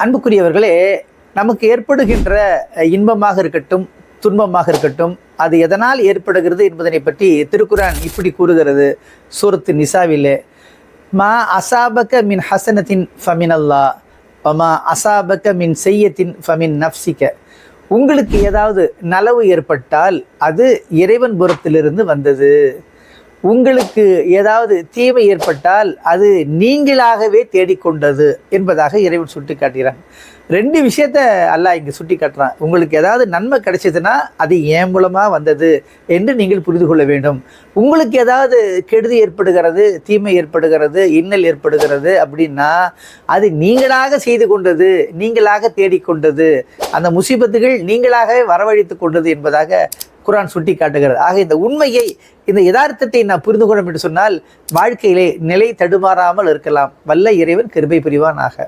அன்புக்குரியவர்களே, நமக்கு ஏற்படுகின்ற இன்பமாக இருக்கட்டும், துன்பமாக இருக்கட்டும், அது எதனால் ஏற்படுகிறது என்பதனை பற்றி திருக்குரான் இப்படி கூறுகிறது. சூரத்து நிசாவிலே, மா அசாபக மின் ஹசனத்தின் ஃபமின் அல்லா வமா அசாபக மின் செய்யத்தின் ஃபமின் நப்சிக்க. உங்களுக்கு ஏதாவது நலவு ஏற்பட்டால் அது இறைவன் புறத்திலிருந்து வந்தது. உங்களுக்கு ஏதாவது தீமை ஏற்பட்டால் அது நீங்களாகவே தேடிக்கொண்டது என்பதாக இறைவன் சுட்டி காட்டுகிறான். ரெண்டு விஷயத்த அல்லாஹ் இங்கே சுட்டி காட்டுறான். உங்களுக்கு ஏதாவது நன்மை கிடைச்சதுன்னா அது என் மூலமாக வந்தது என்று நீங்கள் புரிந்து கொள்ள வேண்டும். உங்களுக்கு ஏதாவது கெடுதி ஏற்படுகிறது, தீமை ஏற்படுகிறது, இன்னல் ஏற்படுகிறது அப்படின்னா அது நீங்களாக செய்து கொண்டது, நீங்களாக தேடிக்கொண்டது, அந்த முசீபத்துகள் நீங்களாகவே வரவழைத்து கொண்டது என்பதாக குர்ஆன் சுட்டி காட்டுகிறது. ஆக இந்த உண்மையை, இந்த யதார்த்தத்தை நான் புரிந்து கொள்ளும் என்று சொன்னால் வாழ்க்கையிலே நிலை தடுமாறாமல் இருக்கலாம். வல்ல இறைவன் கிருபை புரிவானாக.